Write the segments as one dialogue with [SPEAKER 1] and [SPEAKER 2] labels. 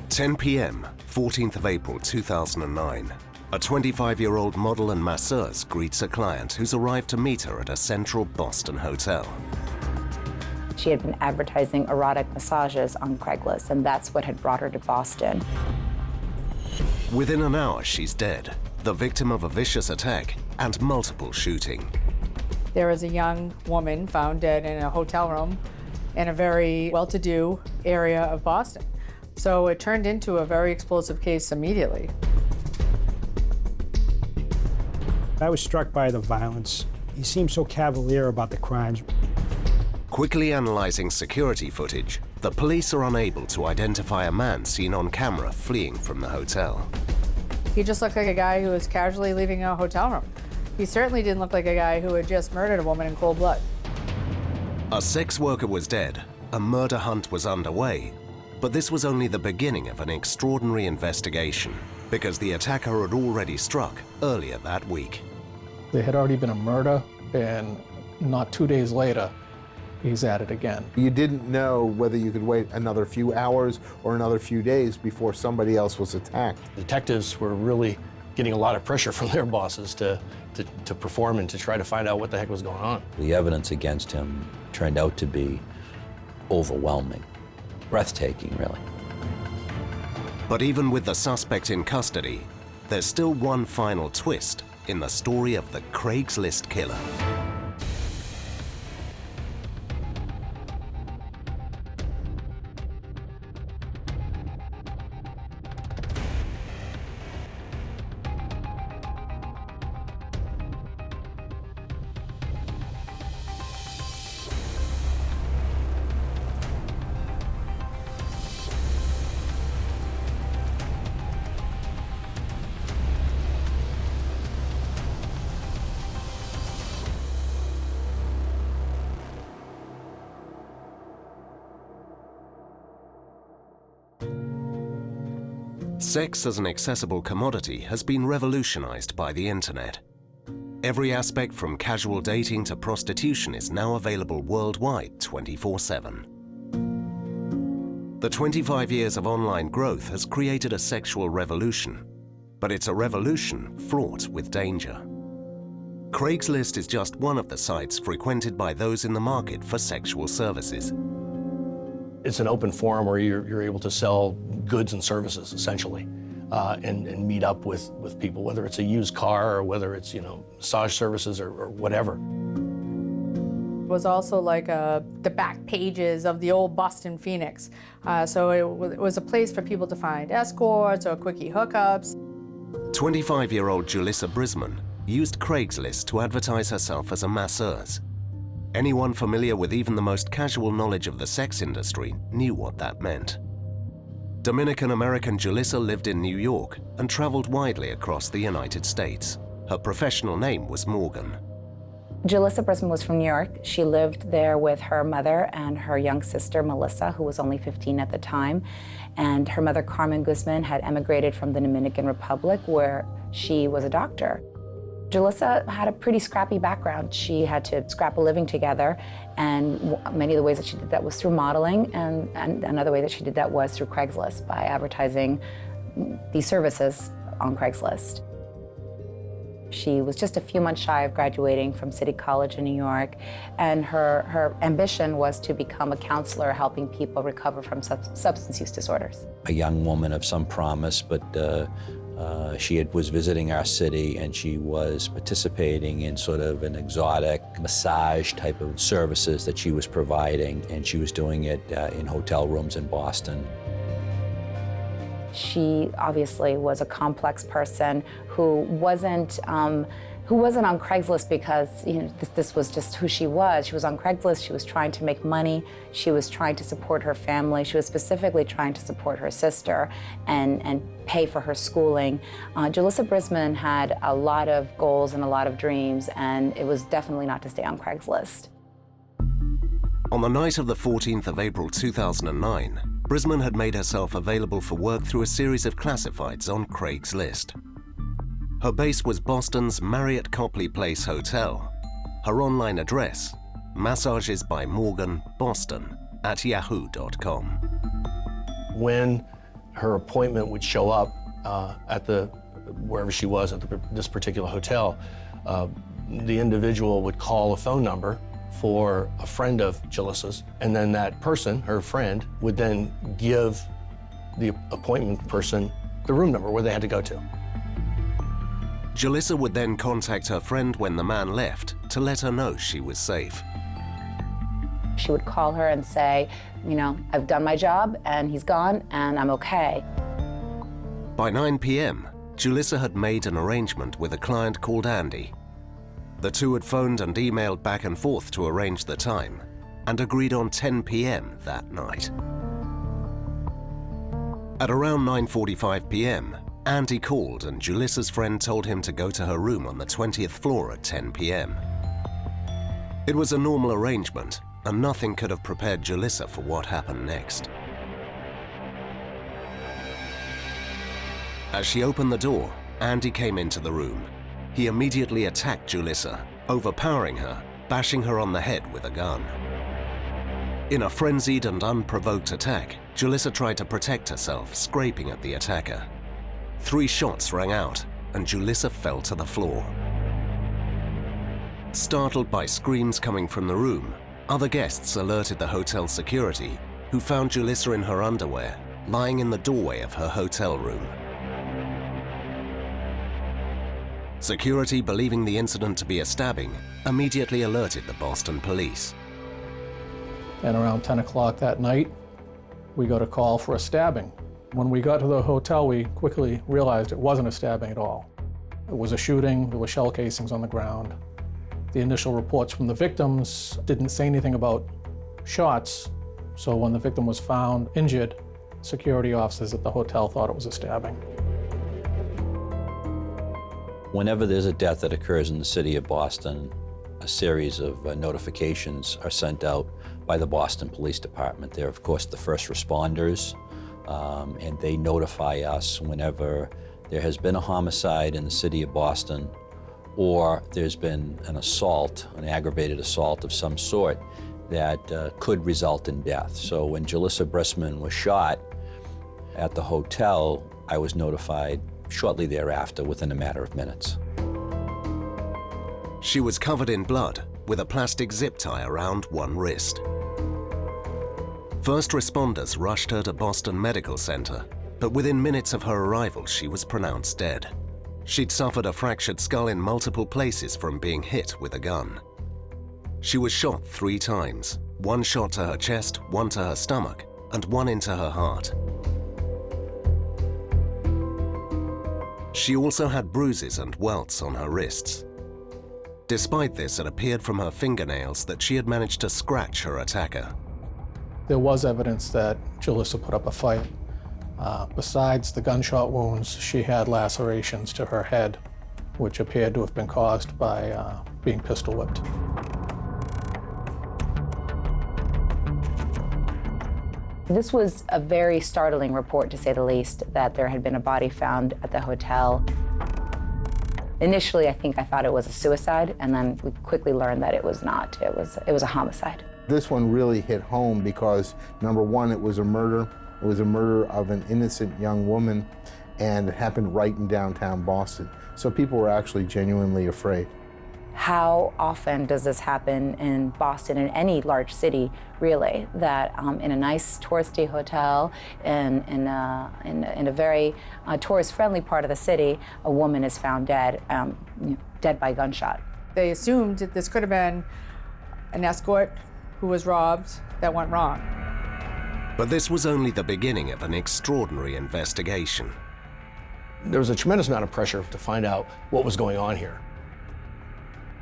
[SPEAKER 1] 10 p.m., 14th of April 2009. A 25-year-old model and masseuse greets a client who's arrived to meet her at a central Boston hotel.
[SPEAKER 2] She had been advertising erotic massages on Craigslist, and that's what had brought her to Boston.
[SPEAKER 1] Within an hour, she's dead, the victim of a vicious attack and multiple shooting.
[SPEAKER 3] There was a young woman found dead in a hotel room in a very well-to-do area of Boston. So it turned into a very explosive case immediately.
[SPEAKER 4] I was struck by the violence. He seemed so cavalier about the crimes.
[SPEAKER 1] Quickly analyzing security footage, the police are unable to identify a man seen on camera fleeing from the hotel.
[SPEAKER 3] He just looked like a guy who was casually leaving a hotel room. He certainly didn't look like a guy who had just murdered a woman in cold blood.
[SPEAKER 1] A sex worker was dead, a murder hunt was underway, but this was only the beginning of an extraordinary investigation because the attacker had already struck earlier that week.
[SPEAKER 5] There had already been a murder, and not 2 days later, he's at it again.
[SPEAKER 6] You didn't know whether you could wait another few hours or another few days before somebody else was attacked.
[SPEAKER 5] Detectives were really getting a lot of pressure from their bosses to perform and to try to find out what the heck was going on.
[SPEAKER 7] The evidence against him turned out to be overwhelming, breathtaking, really.
[SPEAKER 1] But even with the suspect in custody, there's still one final twist in the story of the Craigslist Killer. Sex as an accessible commodity has been revolutionized by the internet. Every aspect from casual dating to prostitution is now available worldwide 24/7. The 25 years of online growth has created a sexual revolution, but it's a revolution fraught with danger. Craigslist is just one of the sites frequented by those in the market for sexual services.
[SPEAKER 5] It's an open forum where you're able to sell goods and services, essentially, and meet up with people, whether it's a used car or whether it's, massage services or whatever.
[SPEAKER 3] It was also like the back pages of the old Boston Phoenix. So it was a place for people to find escorts or quickie hookups.
[SPEAKER 1] 25-year-old Julissa Brisman used Craigslist to advertise herself as a masseuse. Anyone familiar with even the most casual knowledge of the sex industry knew what that meant. Dominican-American Julissa lived in New York and traveled widely across the United States. Her professional name was Morgan.
[SPEAKER 2] Julissa Brisman was from New York. She lived there with her mother and her young sister, Melissa, who was only 15 at the time. And her mother, Carmen Guzman, had emigrated from the Dominican Republic, where she was a doctor. Julissa had a pretty scrappy background. She had to scrap a living together, and many of the ways that she did that was through modeling, and another way that she did that was through Craigslist, by advertising these services on Craigslist. She was just a few months shy of graduating from City College in New York, and her ambition was to become a counselor helping people recover from substance use disorders.
[SPEAKER 7] A young woman of some promise, but she was visiting our city, and she was participating in sort of an exotic massage type of services that she was providing, and she was doing it in hotel rooms in Boston.
[SPEAKER 2] She obviously was a complex person who wasn't on Craigslist because this was just who she was. She was on Craigslist. She was trying to make money. She was trying to support her family. She was specifically trying to support her sister and pay for her schooling. Julissa Brisman had a lot of goals and a lot of dreams, and it was definitely not to stay on Craigslist.
[SPEAKER 1] On the night of the 14th of April 2009, Brisman had made herself available for work through a series of classifieds on Craigslist. Her base was Boston's Marriott Copley Place Hotel. Her online address, massagesbymorganboston@yahoo.com.
[SPEAKER 5] When her appointment would show up at wherever she was at this particular hotel. The individual would call a phone number for a friend of Jalissa's, and then that person, her friend, would then give the appointment person the room number where they had to go to.
[SPEAKER 1] Jalissa would then contact her friend when the man left to let her know she was safe.
[SPEAKER 2] She would call her and say, you know, I've done my job and he's gone and I'm okay.
[SPEAKER 1] By 9 p.m., Jalissa had made an arrangement with a client called Andy. The two had phoned and emailed back and forth to arrange the time and agreed on 10 p.m. that night. At around 9:45 p.m., Andy called and Jalissa's friend told him to go to her room on the 20th floor at 10 p.m. It was a normal arrangement, and nothing could have prepared Jalissa for what happened next. As she opened the door, Andy came into the room. He immediately attacked Jalissa, overpowering her, bashing her on the head with a gun. In a frenzied and unprovoked attack, Jalissa tried to protect herself, scraping at the attacker. 3 shots rang out, and Jalissa fell to the floor. Startled by screams coming from the room, other guests alerted the hotel security, who found Jalissa in her underwear, lying in the doorway of her hotel room. Security, believing the incident to be a stabbing, immediately alerted the Boston police.
[SPEAKER 8] And around 10 o'clock that night, we got a call for a stabbing. When we got to the hotel, we quickly realized it wasn't a stabbing at all. It was a shooting. There were shell casings on the ground. The initial reports from the victims didn't say anything about shots, so when the victim was found injured, security officers at the hotel thought it was a stabbing.
[SPEAKER 7] Whenever there's a death that occurs in the city of Boston, a series of notifications are sent out by the Boston Police Department. They're, of course, the first responders, and they notify us whenever there has been a homicide in the city of Boston or there's been an assault, an aggravated assault of some sort that could result in death. So when Jalissa Brissman was shot at the hotel, I was notified shortly thereafter, within a matter of minutes.
[SPEAKER 1] She was covered in blood with a plastic zip tie around one wrist. First responders rushed her to Boston Medical Center, but within minutes of her arrival, she was pronounced dead. She'd suffered a fractured skull in multiple places from being hit with a gun. She was shot 3 times, 1 shot to her chest, 1 to her stomach, and 1 into her heart. She also had bruises and welts on her wrists. Despite this, it appeared from her fingernails that she had managed to scratch her attacker.
[SPEAKER 8] There was evidence that Jalissa put up a fight. Besides the gunshot wounds, she had lacerations to her head, which appeared to have been caused by being pistol whipped.
[SPEAKER 2] This was a very startling report, to say the least, that there had been a body found at the hotel. Initially, I thought it was a suicide, and then we quickly learned that it was not. It was a homicide.
[SPEAKER 6] This one really hit home because, number one, it was a murder. It was a murder of an innocent young woman, and it happened right in downtown Boston. So people were actually genuinely afraid.
[SPEAKER 2] How often does this happen in Boston, in any large city, really, that in a nice touristy hotel, in a very tourist-friendly part of the city, a woman is found dead, dead by gunshot?
[SPEAKER 3] They assumed that this could have been an escort who was robbed that went wrong.
[SPEAKER 1] But this was only the beginning of an extraordinary investigation.
[SPEAKER 5] There was a tremendous amount of pressure to find out what was going on here.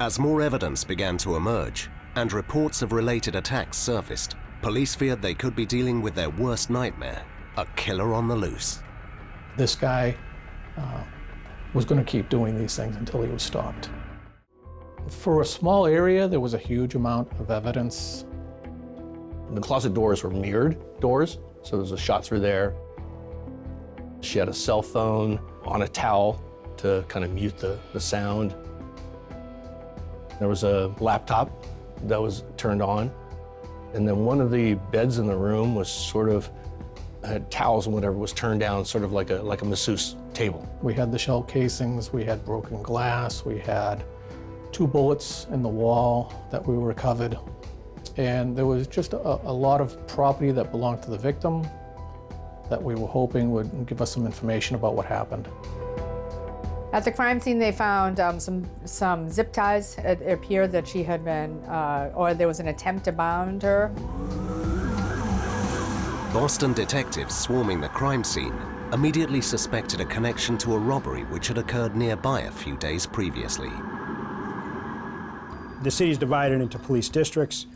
[SPEAKER 1] As more evidence began to emerge and reports of related attacks surfaced, police feared they could be dealing with their worst nightmare, a killer on the loose.
[SPEAKER 8] This guy was going to keep doing these things until he was stopped. For a small area, there was a huge amount of evidence.
[SPEAKER 5] The closet doors were mirrored doors, so there was a shot through there. She had a cell phone on a towel to kind of mute the sound. There was a laptop that was turned on. And then one of the beds in the room was sort of had towels and whatever, was turned down sort of like a masseuse table.
[SPEAKER 8] We had the shell casings, we had broken glass, we had 2 bullets in the wall that we recovered. And there was just a lot of property that belonged to the victim that we were hoping would give us some information about what happened.
[SPEAKER 3] At the crime scene, they found some zip ties. It appeared that she had been, or there was an attempt to bound her.
[SPEAKER 1] Boston detectives swarming the crime scene immediately suspected a connection to a robbery which had occurred nearby a few days previously.
[SPEAKER 4] The city is divided into police districts.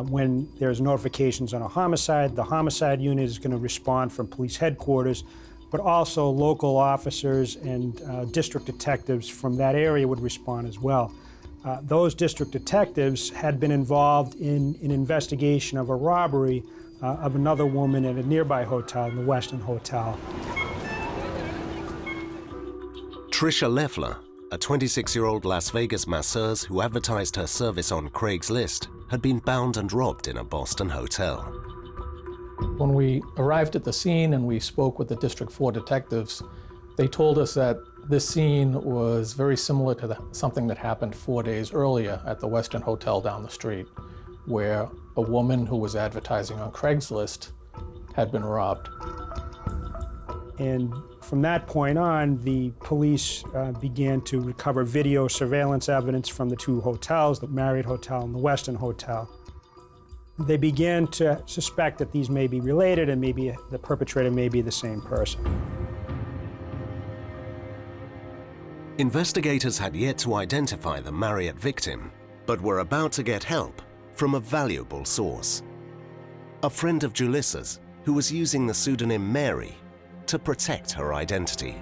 [SPEAKER 4] When there's notifications on a homicide, the homicide unit is going to respond from police headquarters, but also local officers and district detectives from that area would respond as well. Those district detectives had been involved in an investigation of a robbery of another woman at a nearby hotel, the Westin Hotel.
[SPEAKER 1] Tricia Leffler, a 26-year-old Las Vegas masseuse who advertised her service on Craigslist, had been bound and robbed in a Boston hotel.
[SPEAKER 8] When we arrived at the scene and we spoke with the District 4 detectives, they told us that this scene was very similar to something that happened 4 days earlier at the Westin Hotel down the street, where a woman who was advertising on Craigslist had been robbed.
[SPEAKER 4] And from that point on, the police began to recover video surveillance evidence from the 2 hotels, the Marriott Hotel and the Westin Hotel. They began to suspect that these may be related and maybe the perpetrator may be the same person.
[SPEAKER 1] Investigators had yet to identify the Marriott victim, but were about to get help from a valuable source. A friend of Julissa's who was using the pseudonym Mary to protect her identity.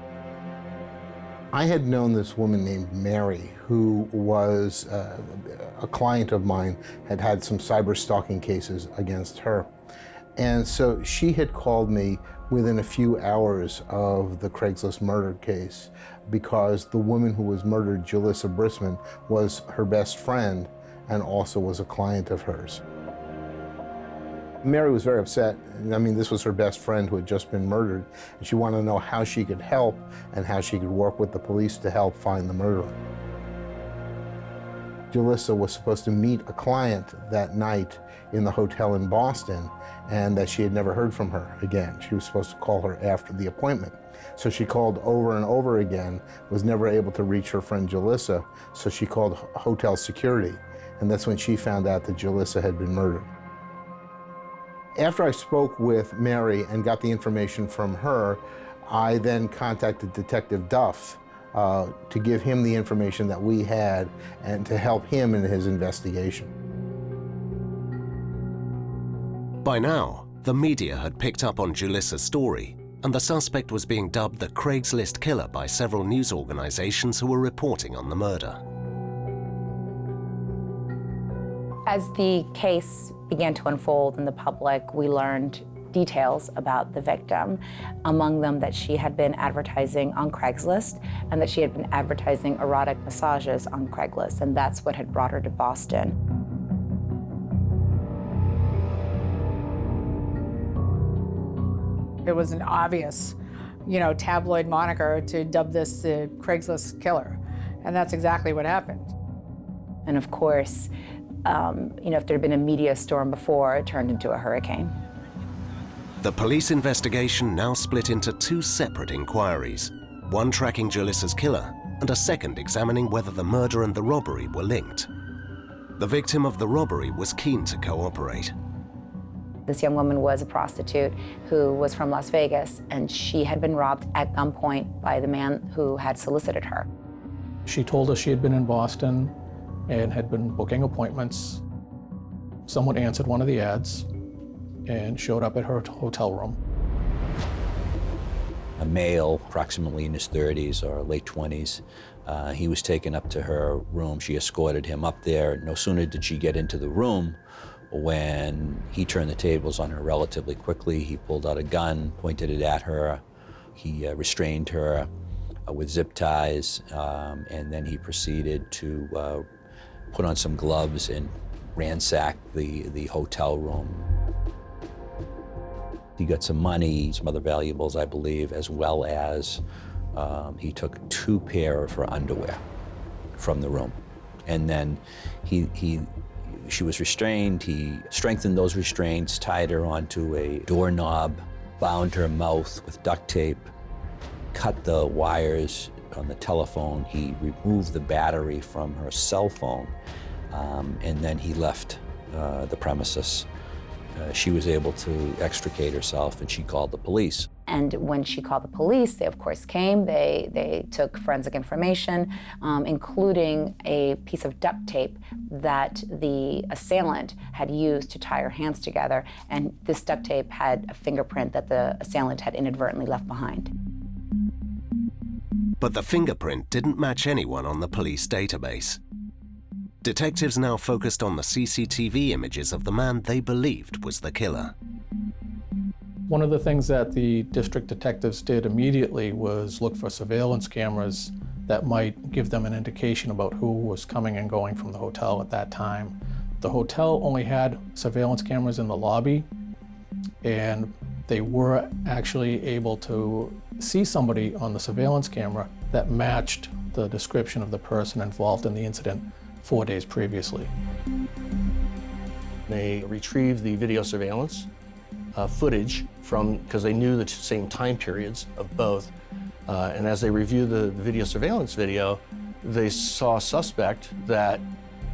[SPEAKER 6] I had known this woman named Mary, who was a client of mine, had some cyber stalking cases against her. And so she had called me within a few hours of the Craigslist murder case because the woman who was murdered, Julissa Brisman, was her best friend and also was a client of hers. Mary was very upset. I mean, this was her best friend who had just been murdered, and she wanted to know how she could help and how she could work with the police to help find the murderer. Julissa was supposed to meet a client that night in the hotel in Boston, and that she had never heard from her again. She was supposed to call her after the appointment. So she called over and over again, was never able to reach her friend Julissa, so she called hotel security, and that's when she found out that Julissa had been murdered. After I spoke with Mary and got the information from her, I then contacted Detective Duff to give him the information that we had and to help him in his investigation.
[SPEAKER 1] By now, the media had picked up on Julissa's story, and the suspect was being dubbed the Craigslist Killer by several news organizations who were reporting on the murder.
[SPEAKER 2] As the case began to unfold in the public, we learned details about the victim, among them that she had been advertising on Craigslist and that she had been advertising erotic massages on Craigslist, and that's what had brought her to Boston.
[SPEAKER 3] It was an obvious, tabloid moniker to dub this the Craigslist Killer, and that's exactly what happened.
[SPEAKER 2] And of course, if there had been a media storm before, it turned into a hurricane.
[SPEAKER 1] The police investigation now split into 2 separate inquiries, one tracking Julissa's killer and a second examining whether the murder and the robbery were linked. The victim of the robbery was keen to cooperate.
[SPEAKER 2] This young woman was a prostitute who was from Las Vegas, and she had been robbed at gunpoint by the man who had solicited her.
[SPEAKER 8] She told us she had been in Boston and had been booking appointments. Someone answered one of the ads and showed up at her hotel room.
[SPEAKER 7] A male, approximately in his 30s or late 20s, he was taken up to her room. She escorted him up there. No sooner did she get into the room when he turned the tables on her relatively quickly. He pulled out a gun, pointed it at her. He restrained her with zip ties, and then he proceeded to put on some gloves and ransack the hotel room. He got some money, some other valuables, I believe, as well as he took 2 pair of her underwear from the room. And then she was restrained. He strengthened those restraints, tied her onto a doorknob, bound her mouth with duct tape, cut the wires on the telephone. He removed the battery from her cell phone, and then he left the premises. She was able to extricate herself, and she called the police.
[SPEAKER 2] And when she called the police, they of course came. They took forensic information, including a piece of duct tape that the assailant had used to tie her hands together. And this duct tape had a fingerprint that the assailant had inadvertently left behind.
[SPEAKER 1] But the fingerprint didn't match anyone on the police database. Detectives now focused on the CCTV images of the man they believed was the killer.
[SPEAKER 8] One of the things that the district detectives did immediately was look for surveillance cameras that might give them an indication about who was coming and going from the hotel at that time. The hotel only had surveillance cameras in the lobby, and they were actually able to see somebody on the surveillance camera that matched the description of the person involved in the incident 4 days previously.
[SPEAKER 5] They retrieved the video surveillance footage because they knew the same time periods of both. And as they reviewed the video surveillance video, they saw a suspect that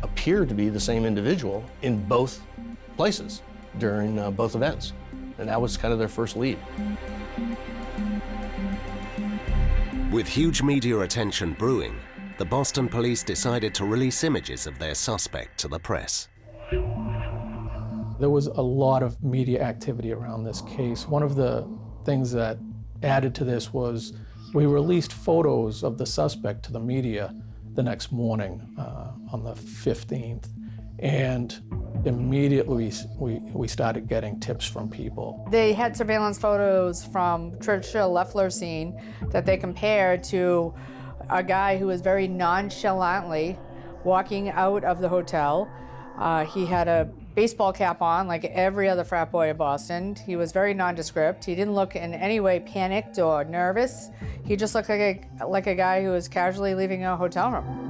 [SPEAKER 5] appeared to be the same individual in both places during both events. And that was kind of their first lead.
[SPEAKER 1] With huge media attention brewing, the Boston police decided to release images of their suspect to the press.
[SPEAKER 8] There was a lot of media activity around this case. One of the things that added to this was we released photos of the suspect to the media the next morning on the 15th. And immediately we started getting tips from people.
[SPEAKER 3] They had surveillance photos from Tricia Leffler's scene that they compared to a guy who was very nonchalantly walking out of the hotel. He had a baseball cap on like every other frat boy in Boston. He was very nondescript. He didn't look in any way panicked or nervous. He just looked like a guy who was casually leaving a hotel room.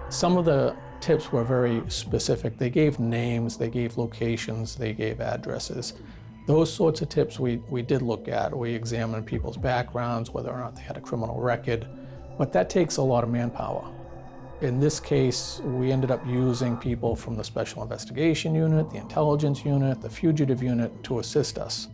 [SPEAKER 8] Some of the tips were very specific. They gave names, they gave locations, they gave addresses. Those sorts of tips we did look at. We examined people's backgrounds, whether or not they had a criminal record, but that takes a lot of manpower. In this case, we ended up using people from the Special Investigation Unit, the Intelligence Unit, the Fugitive Unit to assist us.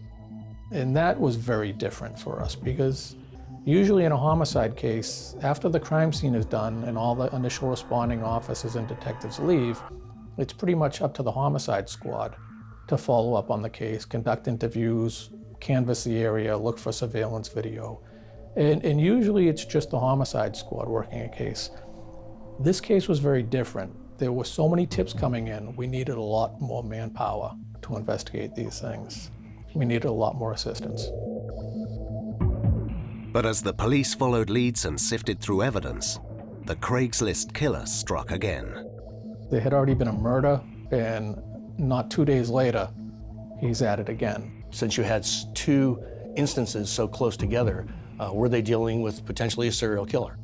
[SPEAKER 8] And that was very different for us because usually in a homicide case, after the crime scene is done and all the initial responding officers and detectives leave, it's pretty much up to the homicide squad to follow up on the case, conduct interviews, canvass the area, look for surveillance video. And usually it's just the homicide squad working a case. This case was very different. There were so many tips coming in, we needed a lot more manpower to investigate these things. We needed a lot more assistance.
[SPEAKER 1] But as the police followed leads and sifted through evidence, the Craigslist killer struck again.
[SPEAKER 8] There had already been a murder, and not 2 days later, he's at it again.
[SPEAKER 5] Since you had 2 instances so close together, were they dealing with potentially a serial killer?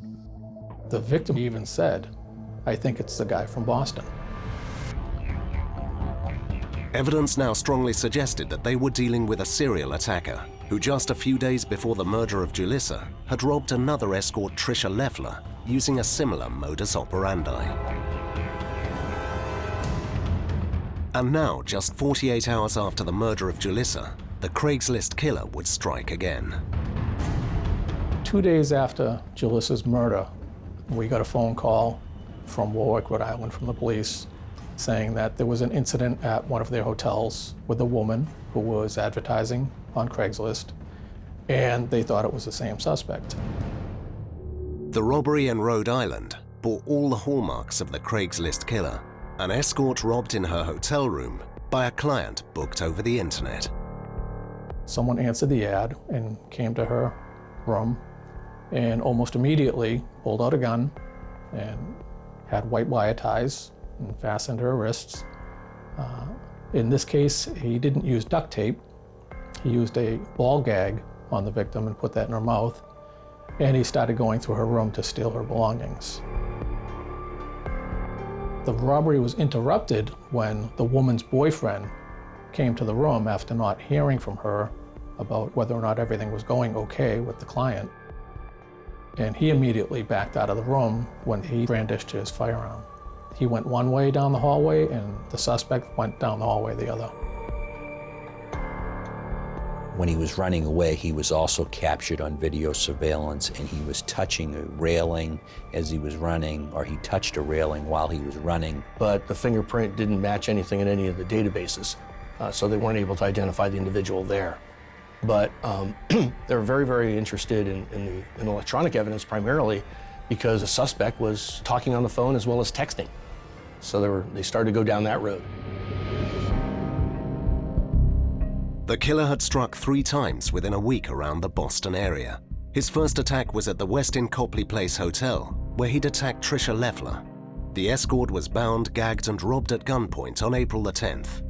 [SPEAKER 8] The victim even said, "I think it's the guy from Boston."
[SPEAKER 1] Evidence now strongly suggested that they were dealing with a serial attacker who just a few days before the murder of Julissa had robbed another escort, Tricia Leffler, using a similar modus operandi. And now, just 48 hours after the murder of Julissa, the Craigslist killer would strike again.
[SPEAKER 8] 2 days after Julissa's murder, we got a phone call from Warwick, Rhode Island, from the police, saying that there was an incident at one of their hotels with a woman who was advertising on Craigslist, and they thought it was the same suspect.
[SPEAKER 1] The robbery in Rhode Island bore all the hallmarks of the Craigslist killer, an escort robbed in her hotel room by a client booked over the internet.
[SPEAKER 8] Someone answered the ad and came to her room and almost immediately pulled out a gun and had white wire ties and fastened her wrists, In this case, he didn't use duct tape. He used a ball gag on the victim and put that in her mouth, and he started going through her room to steal her belongings. The robbery was interrupted when the woman's boyfriend came to the room after not hearing from her about whether or not everything was going okay with the client. And he immediately backed out of the room when he brandished his firearm. He went one way down the hallway, and the suspect went down the hallway the other.
[SPEAKER 7] When he was running away, he was also captured on video surveillance, and he was touching a railing as he was running, or he touched a railing while he was running.
[SPEAKER 5] But the fingerprint didn't match anything in any of the databases, so they weren't able to identify the individual there. But they were very, very interested in electronic evidence primarily because the suspect was talking on the phone as well as texting. So they started to go down that road.
[SPEAKER 1] The killer had struck 3 times within a week around the Boston area. His first attack was at the Westin Copley Place Hotel, where he'd attacked Tricia Leffler. The escort was bound, gagged, and robbed at gunpoint on April the 10th.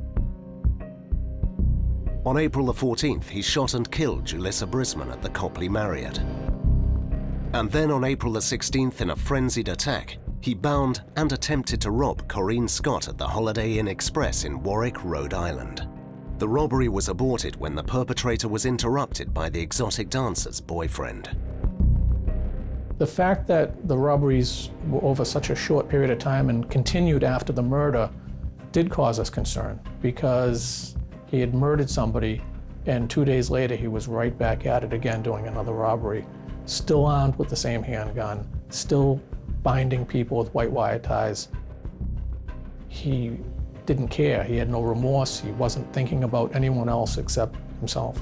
[SPEAKER 1] On April the 14th, he shot and killed Julissa Brisman at the Copley Marriott. And then on April the 16th, in a frenzied attack, he bound and attempted to rob Corinne Scott at the Holiday Inn Express in Warwick, Rhode Island. The robbery was aborted when the perpetrator was interrupted by the exotic dancer's boyfriend.
[SPEAKER 8] The fact that the robberies were over such a short period of time and continued after the murder did cause us concern, because he had murdered somebody, and 2 days later he was right back at it again doing another robbery, still armed with the same handgun, still binding people with white wire ties. He didn't care. He had no remorse. He wasn't thinking about anyone else except himself.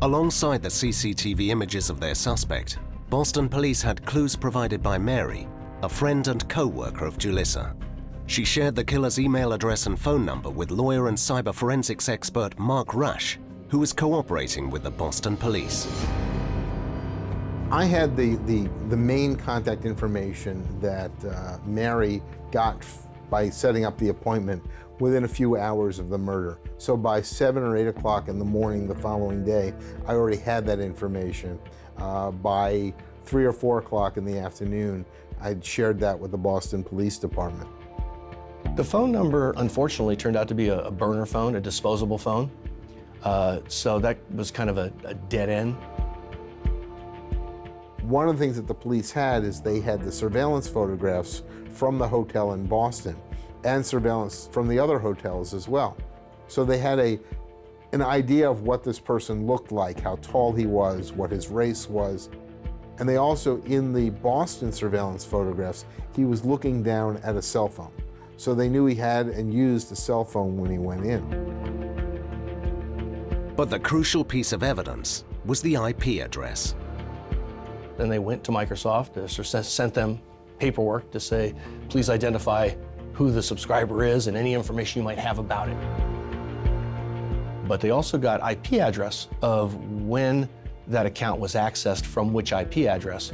[SPEAKER 1] Alongside the CCTV images of their suspect, Boston police had clues provided by Mary, a friend and co-worker of Julissa. She shared the killer's email address and phone number with lawyer and cyber forensics expert Mark Rush, who was cooperating with the Boston police.
[SPEAKER 6] I had the main contact information that Mary got by setting up the appointment within a few hours of the murder. So by 7 or 8 o'clock in the morning the following day, I already had that information. By 3 or 4 o'clock in the afternoon, I'd shared that with the Boston Police Department.
[SPEAKER 5] The phone number, unfortunately, turned out to be a burner phone, a disposable phone. So that was kind of a dead end.
[SPEAKER 6] One of the things that the police had is they had the surveillance photographs from the hotel in Boston and surveillance from the other hotels as well. So they had an idea of what this person looked like, how tall he was, what his race was. And they also, in the Boston surveillance photographs, he was looking down at a cell phone. So they knew he had and used a cell phone when he went in.
[SPEAKER 1] But the crucial piece of evidence was the IP address.
[SPEAKER 5] Then they went to Microsoft, sent them paperwork to say, please identify who the subscriber is and any information you might have about it. But they also got IP address of when that account was accessed from which IP address.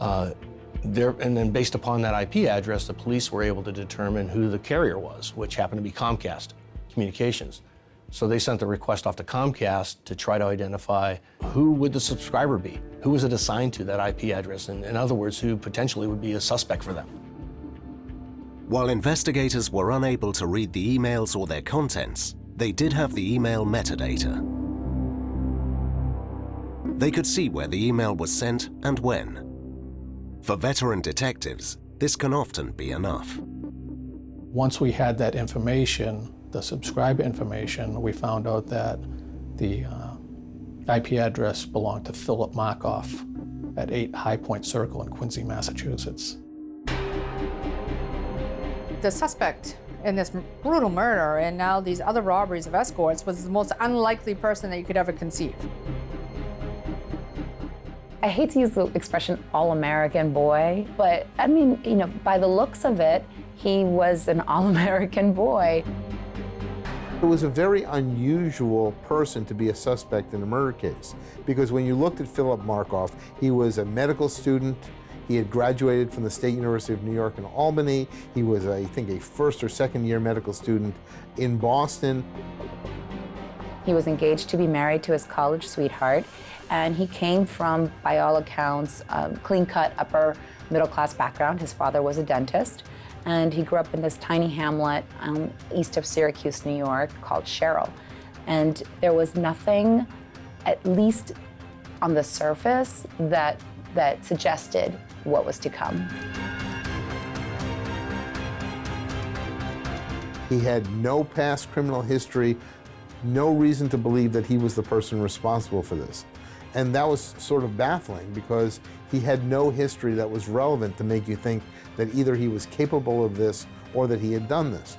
[SPEAKER 5] And then based upon that IP address, the police were able to determine who the carrier was, which happened to be Comcast Communications. So they sent the request off to Comcast to try to identify who would the subscriber be, who was it assigned to, that IP address, and in other words, who potentially would be a suspect for them.
[SPEAKER 1] While investigators were unable to read the emails or their contents, they did have the email metadata. They could see where the email was sent and when. For veteran detectives, this can often be enough.
[SPEAKER 8] Once we had that information, the subscriber information, we found out that the IP address belonged to Philip Markoff at 8 High Point Circle in Quincy, Massachusetts.
[SPEAKER 3] The suspect in this brutal murder and now these other robberies of escorts was the most unlikely person that you could ever conceive.
[SPEAKER 2] I hate to use the expression all-American boy, but I mean, you know, by the looks of it, he was an all-American boy.
[SPEAKER 6] It was a very unusual person to be a suspect in a murder case, because when you looked at Philip Markoff, he was a medical student, He had graduated from the State University of New York in Albany. He was, I think, a first or second year medical student in Boston.
[SPEAKER 2] He was engaged to be married to his college sweetheart, and he came from, by all accounts, clean-cut upper middle-class background. His father was a dentist, and he grew up in this tiny hamlet east of Syracuse, New York, called Sherrill. And there was nothing, at least on the surface, that suggested what was to come.
[SPEAKER 6] He had no past criminal history, no reason to believe that he was the person responsible for this. And that was sort of baffling because he had no history that was relevant to make you think that either he was capable of this or that he had done this.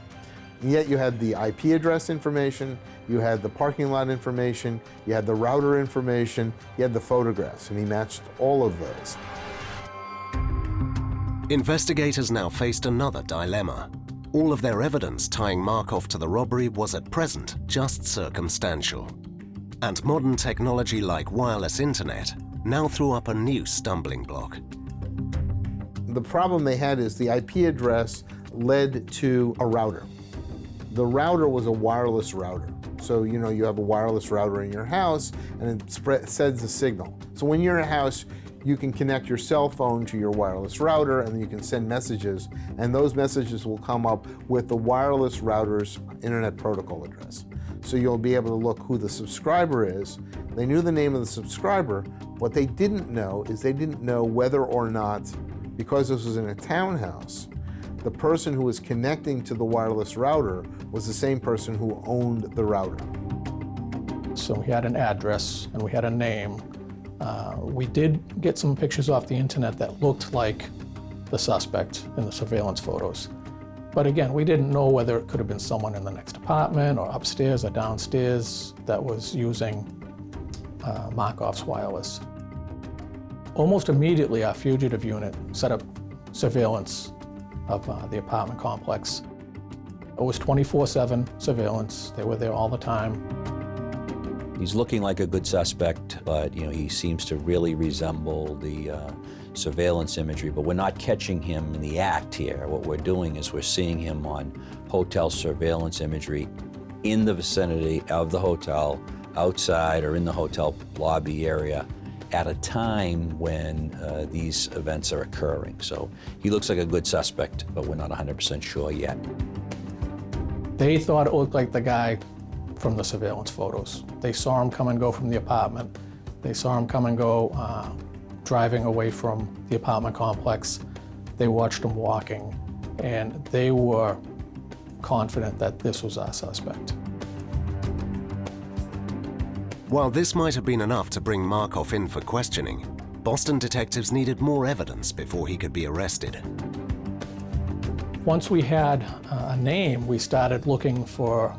[SPEAKER 6] And yet you had the IP address information, you had the parking lot information, you had the router information, you had the photographs, and he matched all of those.
[SPEAKER 1] Investigators now faced another dilemma. All of their evidence tying Markov to the robbery was at present just circumstantial. And modern technology like wireless internet now threw up a new stumbling block.
[SPEAKER 6] The problem they had is the IP address led to a router. The router was a wireless router. So, you know, you have a wireless router in your house and it sends a signal. So when you're in a house, you can connect your cell phone to your wireless router and you can send messages, and those messages will come up with the wireless router's internet protocol address. So you'll be able to look who the subscriber is. They knew the name of the subscriber. What they didn't know is they didn't know whether or not, because this was in a townhouse, the person who was connecting to the wireless router was the same person who owned the router.
[SPEAKER 8] So we had an address and we had a name. We did get some pictures off the internet that looked like the suspect in the surveillance photos. But again, we didn't know whether it could have been someone in the next apartment or upstairs or downstairs that was using Markov's wireless. Almost immediately, our fugitive unit set up surveillance of the apartment complex. It was 24/7 surveillance. They were there all the time.
[SPEAKER 7] He's looking like a good suspect, but he seems to really resemble the surveillance imagery, but we're not catching him in the act here. What we're doing is we're seeing him on hotel surveillance imagery in the vicinity of the hotel, outside or in the hotel lobby area, at a time when these events are occurring. So he looks like a good suspect, but we're not 100% sure yet.
[SPEAKER 8] They thought it looked like the guy from the surveillance photos. They saw him come and go from the apartment. They saw him come and go driving away from the apartment complex. They watched him walking, and they were confident that this was our suspect.
[SPEAKER 1] While this might have been enough to bring Markov in for questioning, Boston detectives needed more evidence before he could be arrested.
[SPEAKER 8] Once we had a name, we started looking for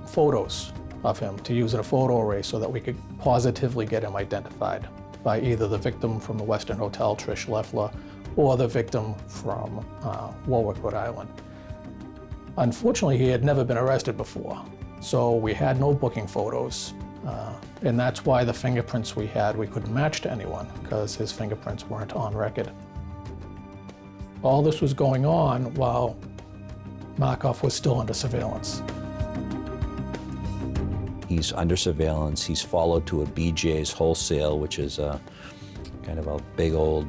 [SPEAKER 8] photos of him to use in a photo array so that we could positively get him identified by either the victim from the Westin Hotel, Trish Leffler, or the victim from Warwick, Rhode Island. Unfortunately, he had never been arrested before, so we had no booking photos. And that's why the fingerprints we had, we couldn't match to anyone, because his fingerprints weren't on record. All this was going on while Markov was still under surveillance.
[SPEAKER 7] He's under surveillance. He's followed to a BJ's Wholesale, which is a kind of a big old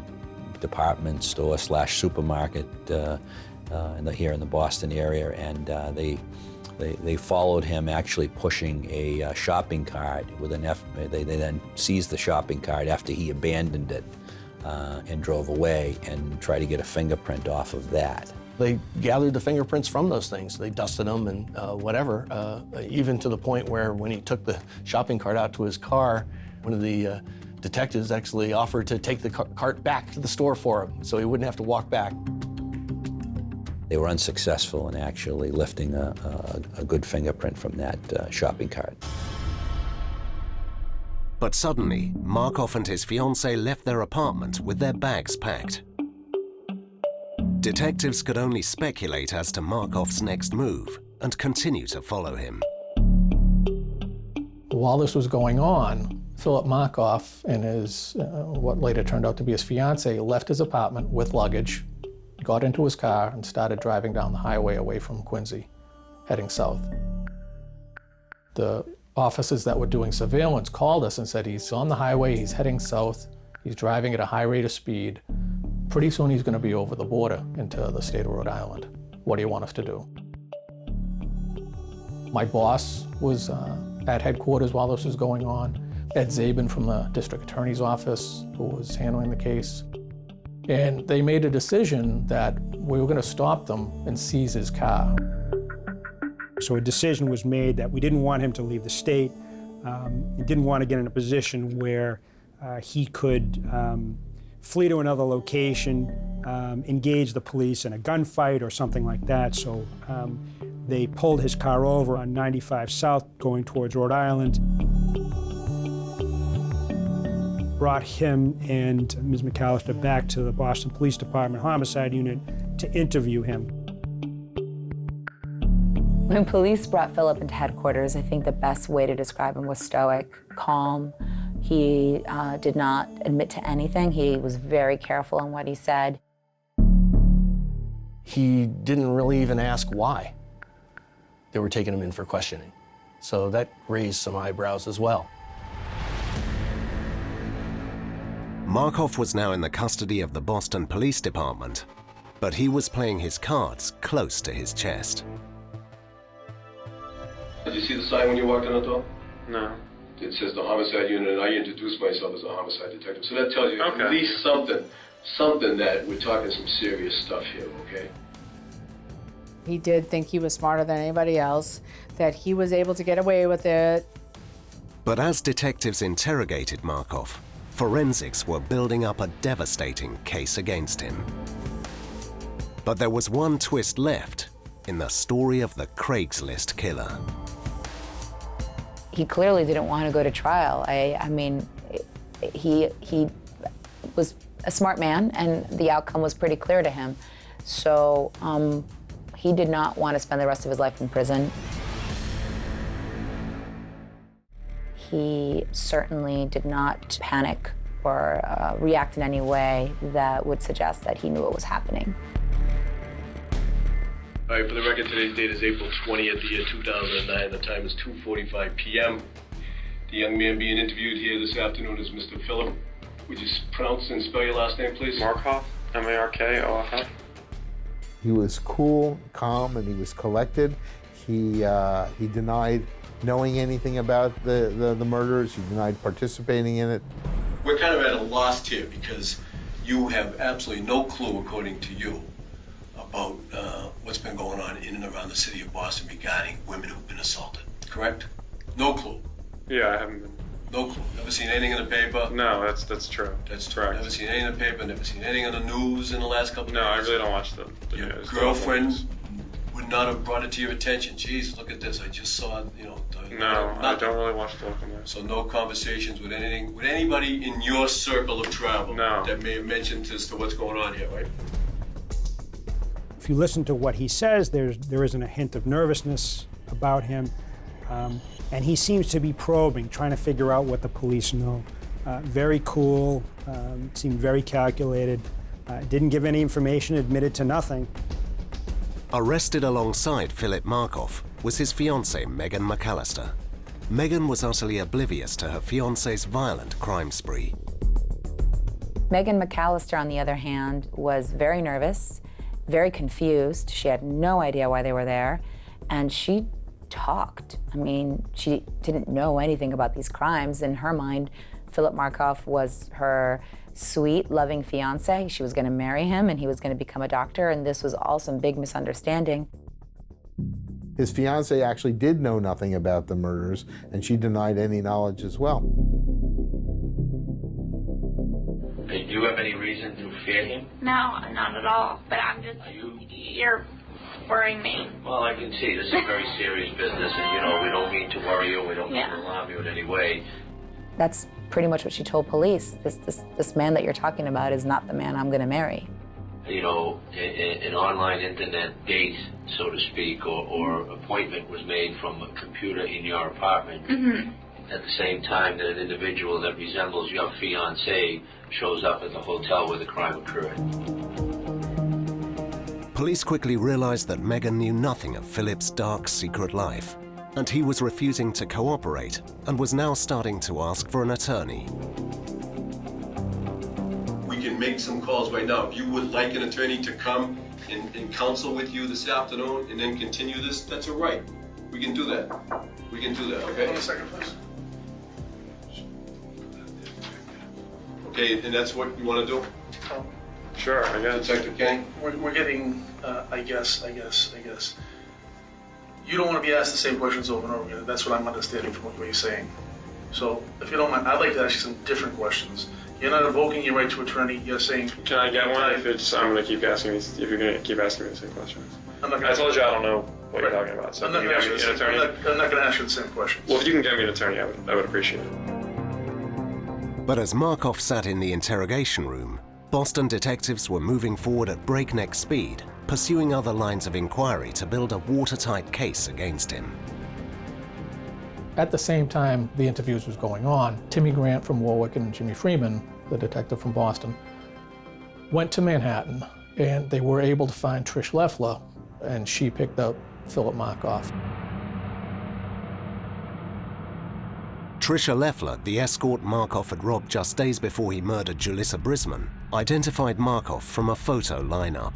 [SPEAKER 7] department store / supermarket here in the Boston area, and they followed him actually pushing a shopping cart with an they then seized the shopping cart after he abandoned it and drove away and tried to get a fingerprint off of that.
[SPEAKER 5] They gathered the fingerprints from those things. They dusted them and whatever, even to the point where when he took the shopping cart out to his car, one of the detectives actually offered to take the cart back to the store for him so he wouldn't have to walk back.
[SPEAKER 7] They were unsuccessful in actually lifting a good fingerprint from that shopping cart.
[SPEAKER 1] But suddenly, Markov and his fiancée left their apartment with their bags packed. Detectives could only speculate as to Markov's next move and continue to follow him.
[SPEAKER 8] While this was going on, Philip Markoff and his, what later turned out to be his fiancée, left his apartment with luggage, got into his car, and started driving down the highway away from Quincy, heading south. The officers that were doing surveillance called us and said, he's on the highway, he's heading south, he's driving at a high rate of speed. Pretty soon he's going to be over the border into the state of Rhode Island. What do you want us to do? My boss was at headquarters while this was going on. Ed Zabin from the district attorney's office, who was handling the case. And they made a decision that we were going to stop them and seize his car.
[SPEAKER 4] So a decision was made that we didn't want him to leave the state. We didn't want to get in a position where he could flee to another location, engage the police in a gunfight or something like that. So they pulled his car over on 95 South going towards Rhode Island. Brought him and Ms. McAllister back to the Boston Police Department Homicide Unit to interview him.
[SPEAKER 2] When police brought Philip into headquarters, I think the best way to describe him was stoic, calm. He did not admit to anything. He was very careful in what he said.
[SPEAKER 5] He didn't really even ask why they were taking him in for questioning. So that raised some eyebrows as well.
[SPEAKER 1] Markoff was now in the custody of the Boston Police Department, but he was playing his cards close to his chest.
[SPEAKER 9] Did you see the sign when you walked in the door?
[SPEAKER 10] No.
[SPEAKER 9] It says the homicide unit, and I introduced myself as a homicide detective. So that tells you
[SPEAKER 10] Okay.
[SPEAKER 9] at least something that we're talking some serious stuff here, okay?
[SPEAKER 3] He did think he was smarter than anybody else, that he was able to get away with it.
[SPEAKER 1] But as detectives interrogated Markoff, forensics were building up a devastating case against him. But there was one twist left in the story of the Craigslist Killer.
[SPEAKER 2] He clearly didn't want to go to trial. I mean, he was a smart man, and the outcome was pretty clear to him. So he did not want to spend the rest of his life in prison. He certainly did not panic or react in any way that would suggest that he knew what was happening.
[SPEAKER 9] All right, for the record, today's date is April 20th, the year 2009. The time is 2:45 p.m. The young man being interviewed here this afternoon is Mr. Philip. Would you pronounce and spell your last name, please?
[SPEAKER 10] Markoff, M-A-R-K-O-F-F.
[SPEAKER 6] He was cool, calm, and he was collected. He denied knowing anything about the murders. He denied participating in it.
[SPEAKER 9] We're kind of at a loss here because you have absolutely no clue, according to you, about what's been going on in and around the city of Boston regarding women who've been assaulted, correct? No clue.
[SPEAKER 10] Yeah, I haven't been.
[SPEAKER 9] No clue. Never seen anything in the paper?
[SPEAKER 10] No, that's true.
[SPEAKER 9] That's
[SPEAKER 10] correct.
[SPEAKER 9] Never seen anything in the paper, never seen anything on the news in the last couple of
[SPEAKER 10] No, I
[SPEAKER 9] days?
[SPEAKER 10] really don't watch the
[SPEAKER 9] Your
[SPEAKER 10] news.
[SPEAKER 9] girlfriend would not have brought it to your attention. Geez, look at this. I just saw,
[SPEAKER 10] No, I
[SPEAKER 9] nothing.
[SPEAKER 10] don't really watch the local news.
[SPEAKER 9] So no conversations with anybody in your circle of travel
[SPEAKER 10] No.
[SPEAKER 9] that may have mentioned as to what's going on here, right?
[SPEAKER 4] If you listen to what he says, there isn't a hint of nervousness about him. And he seems to be probing, trying to figure out what the police know. Very cool, seemed very calculated, didn't give any information, admitted to nothing.
[SPEAKER 1] Arrested alongside Philip Markoff was his fiancée, Megan McAllister. Megan was utterly oblivious to her fiancé's violent crime spree.
[SPEAKER 2] Megan McAllister, on the other hand, was very nervous, very confused. She had no idea why they were there, and she talked. I mean, she didn't know anything about these crimes. In her mind, Philip Markoff was her sweet, loving fiancé. She was going to marry him, and he was going to become a doctor, and this was all some big misunderstanding.
[SPEAKER 6] His fiancée actually did know nothing about the murders, and she denied any knowledge as well.
[SPEAKER 11] Do you have any reason to fear him?
[SPEAKER 12] No, not at all. But I'm just, you're worrying me.
[SPEAKER 11] Well, I can see this is a very serious business, and we don't mean to worry you, we don't mean to alarm you in any way.
[SPEAKER 2] That's pretty much what she told police. This man that you're talking about is not the man I'm going to marry.
[SPEAKER 11] An online internet date, so to speak, or appointment was made from a computer in your apartment.
[SPEAKER 12] Mm-hmm.
[SPEAKER 11] at the same time that an individual that resembles your fiancé shows up at the hotel where the crime occurred.
[SPEAKER 1] Police quickly realized that Megan knew nothing of Philip's dark, secret life, and he was refusing to cooperate and was now starting to ask for an attorney.
[SPEAKER 9] We can make some calls right now. If you would like an attorney to come and counsel with you this afternoon and then continue this, that's all right. We can do that. We can do that, okay?
[SPEAKER 13] Hold on a second, please.
[SPEAKER 9] Okay, and that's what you want to do?
[SPEAKER 10] Sure, I guess.
[SPEAKER 9] Detective Kenny?
[SPEAKER 13] We're getting, I guess. You don't want to be asked the same questions over and over again. That's what I'm understanding from what you're saying. So, if you don't mind, I'd like to ask you some different questions. You're not invoking your right to attorney. You're saying...
[SPEAKER 10] Can I get one? If it's, I'm going to keep asking these, if you're going to keep asking me the same questions.
[SPEAKER 13] I'm not
[SPEAKER 10] I told you I don't know what you're talking about, so
[SPEAKER 13] I'm not
[SPEAKER 10] can
[SPEAKER 13] going
[SPEAKER 10] you
[SPEAKER 13] to
[SPEAKER 10] get me an attorney?
[SPEAKER 13] I'm not going to ask you the same questions.
[SPEAKER 10] Well, if you can get me an attorney, I would appreciate it.
[SPEAKER 1] But as Markov sat in the interrogation room, Boston detectives were moving forward at breakneck speed, pursuing other lines of inquiry to build a watertight case against him.
[SPEAKER 8] At the same time the interviews was going on, Timmy Grant from Warwick and Jimmy Freeman, the detective from Boston, went to Manhattan, and they were able to find Trish Leffler, and she picked up Philip Markoff.
[SPEAKER 1] Tricia Leffler, the escort Markov had robbed just days before he murdered Julissa Brisman, identified Markov from a photo lineup.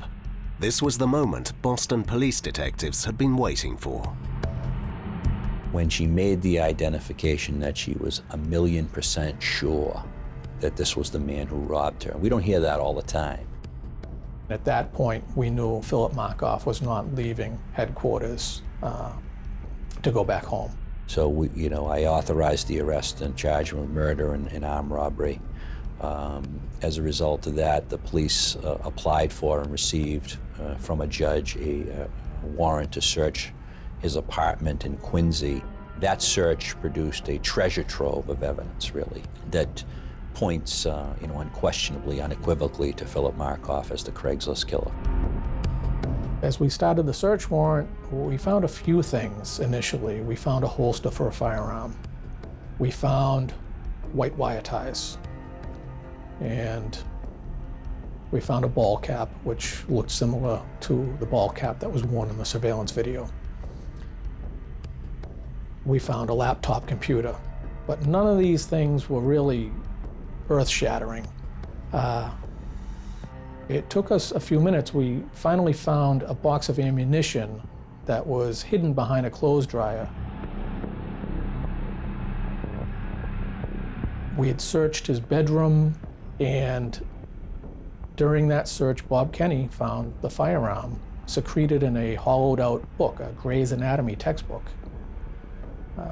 [SPEAKER 1] This was the moment Boston police detectives had been waiting for.
[SPEAKER 7] When she made the identification that she was 1,000,000% sure that this was the man who robbed her. We don't hear that all the time.
[SPEAKER 8] At that point, we knew Philip Markoff was not leaving headquarters to go back home.
[SPEAKER 7] So I authorized the arrest and charged him with murder and armed robbery. As a result of that, the police applied for and received from a judge a warrant to search his apartment in Quincy. That search produced a treasure trove of evidence, really, that points, unquestionably, unequivocally to Philip Markoff as the Craigslist killer.
[SPEAKER 8] As we started the search warrant, we found a few things initially. We found a holster for a firearm. We found white wire ties. And we found a ball cap, which looked similar to the ball cap that was worn in the surveillance video. We found a laptop computer, but none of these things were really earth-shattering. It took us a few minutes. We finally found a box of ammunition that was hidden behind a clothes dryer. We had searched his bedroom, and during that search, Bob Kenny found the firearm secreted in a hollowed-out book, a Gray's Anatomy textbook.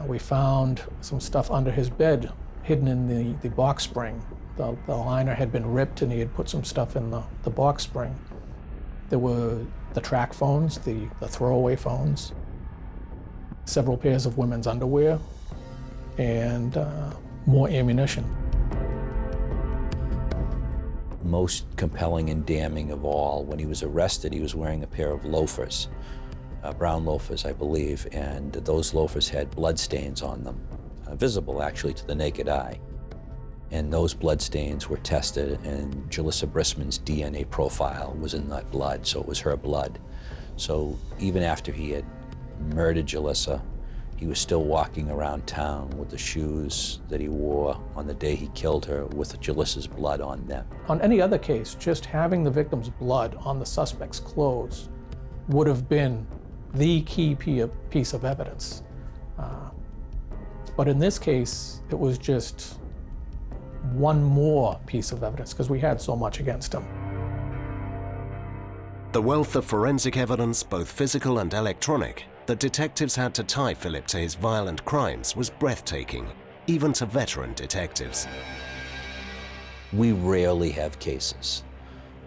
[SPEAKER 8] We found some stuff under his bed, hidden in the box spring. The liner had been ripped, and he had put some stuff in the box spring. There were the track phones, the throwaway phones, several pairs of women's underwear, and more ammunition.
[SPEAKER 7] Most compelling and damning of all, when he was arrested, he was wearing a pair of loafers, brown loafers, I believe, and those loafers had bloodstains on them, visible actually to the naked eye. And those bloodstains were tested, and Julissa Brisman's DNA profile was in that blood, so it was her blood. So even after he had murdered Julissa, he was still walking around town with the shoes that he wore on the day he killed her with Julissa's blood on them.
[SPEAKER 8] On any other case, just having the victim's blood on the suspect's clothes would have been the key piece of evidence. But in this case, it was just one more piece of evidence because we had so much against him.
[SPEAKER 1] The wealth of forensic evidence, both physical and electronic, that detectives had to tie Philip to his violent crimes was breathtaking, even to veteran detectives.
[SPEAKER 7] We rarely have cases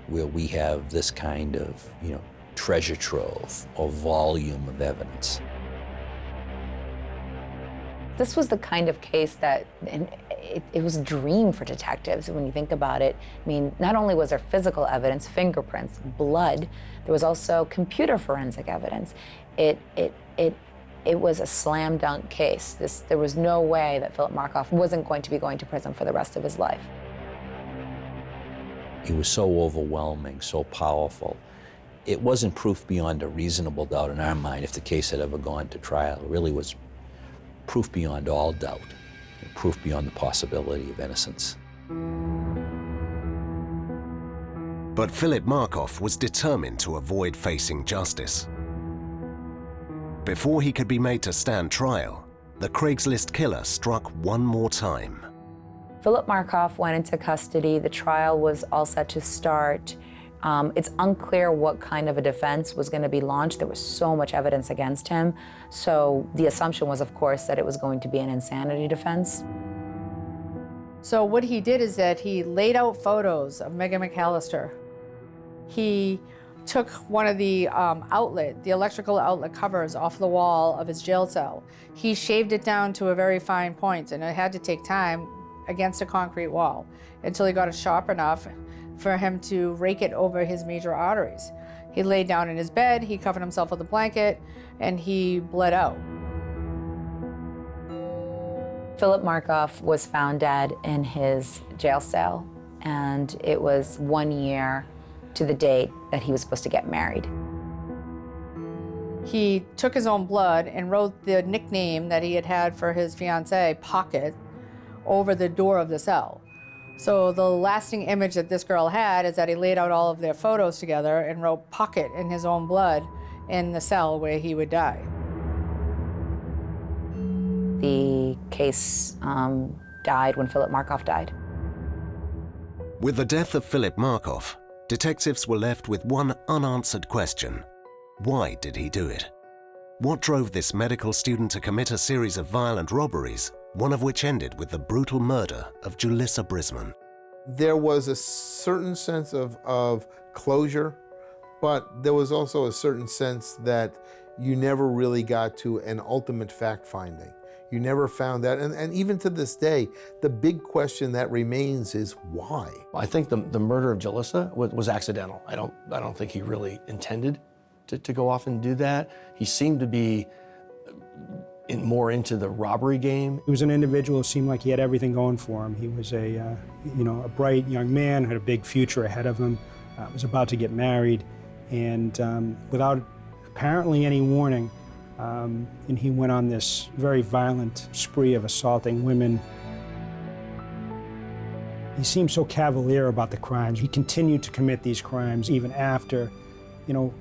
[SPEAKER 7] where we have this kind of, treasure trove or volume of evidence.
[SPEAKER 2] This was the kind of case that it was a dream for detectives when you think about it. I mean, not only was there physical evidence, fingerprints, blood, there was also computer forensic evidence. It It was a slam dunk case. There was no way that Philip Markoff wasn't going to be going to prison for the rest of his life.
[SPEAKER 7] It was so overwhelming, so powerful. It wasn't proof beyond a reasonable doubt in our mind if the case had ever gone to trial. It really was proof beyond all doubt, proof beyond the possibility of innocence.
[SPEAKER 1] But Philip Markoff was determined to avoid facing justice. Before he could be made to stand trial, the Craigslist killer struck one more time.
[SPEAKER 2] Philip Markoff went into custody. The trial was all set to start. It's unclear what kind of a defense was going to be launched. There was so much evidence against him. So the assumption was, of course, that it was going to be an insanity defense.
[SPEAKER 3] So what he did is that he laid out photos of Megan McAllister. He took one of the the electrical outlet covers off the wall of his jail cell. He shaved it down to a very fine point, and it had to take time against a concrete wall until he got it sharp enough for him to rake it over his major arteries. He laid down in his bed, he covered himself with a blanket, and he bled out.
[SPEAKER 2] Philip Markoff was found dead in his jail cell, and it was 1 year to the date that he was supposed to get married.
[SPEAKER 3] He took his own blood and wrote the nickname that he had had for his fiancée, Pocket, over the door of the cell. So the lasting image that this girl had is that he laid out all of their photos together and wrote Pocket in his own blood in the cell where he would die.
[SPEAKER 2] The case died when Philip Markoff died.
[SPEAKER 1] With the death of Philip Markoff, detectives were left with one unanswered question. Why did he do it? What drove this medical student to commit a series of violent robberies, one of which ended with the brutal murder of Julissa Brisman?
[SPEAKER 6] There was a certain sense of closure, but there was also a certain sense that you never really got to an ultimate fact-finding. You never found that, and even to this day, the big question that remains is why?
[SPEAKER 5] I think the murder of Julissa was accidental. I don't think he really intended to go off and do that. He seemed to be more into the robbery game.
[SPEAKER 4] He was an individual who seemed like he had everything going for him. He was a bright young man, had a big future ahead of him, was about to get married, and without apparently any warning, and he went on this very violent spree of assaulting women. He seemed so cavalier about the crimes. He continued to commit these crimes even after,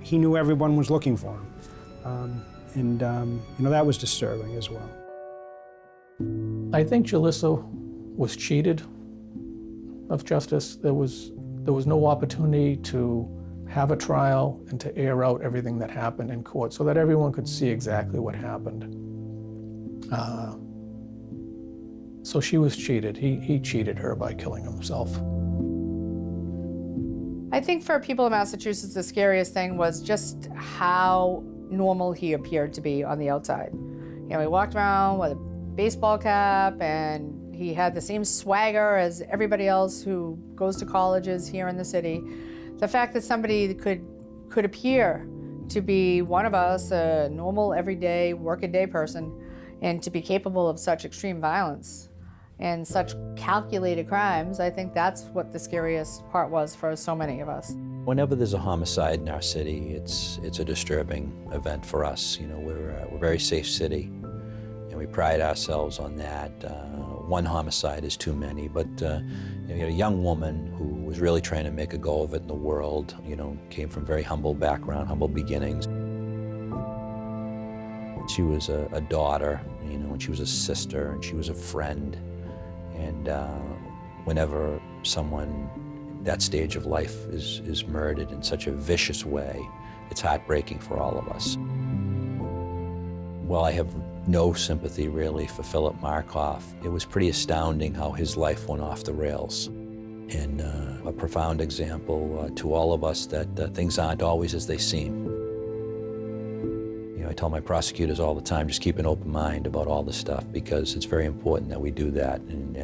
[SPEAKER 4] he knew everyone was looking for him. That was disturbing as well.
[SPEAKER 8] I think Julissa was cheated of justice. There was no opportunity to have a trial and to air out everything that happened in court so that everyone could see exactly what happened. So she was cheated. He cheated her by killing himself.
[SPEAKER 3] I think for people in Massachusetts, the scariest thing was just how normal he appeared to be on the outside. He walked around with a baseball cap, and he had the same swagger as everybody else who goes to colleges here in the city. The fact that somebody could appear to be one of us, a normal, everyday, workaday person, and to be capable of such extreme violence and such calculated crimes, I think that's what the scariest part was for so many of us.
[SPEAKER 7] Whenever there's a homicide in our city, it's a disturbing event for us. We're a very safe city, and we pride ourselves on that. One homicide is too many, but a young woman who was really trying to make a go of it in the world, came from very humble background, humble beginnings. She was a daughter, and she was a sister, and she was a friend. And whenever someone that stage of life is murdered in such a vicious way, it's heartbreaking for all of us. While I have no sympathy really for Philip Markoff, it was pretty astounding how his life went off the rails. And a profound example to all of us that things aren't always as they seem. I tell my prosecutors all the time, just keep an open mind about all this stuff, because it's very important that we do that. And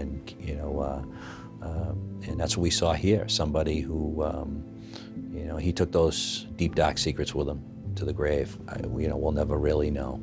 [SPEAKER 7] that's what we saw here. Somebody who, he took those deep, dark secrets with him to the grave. We'll never really know.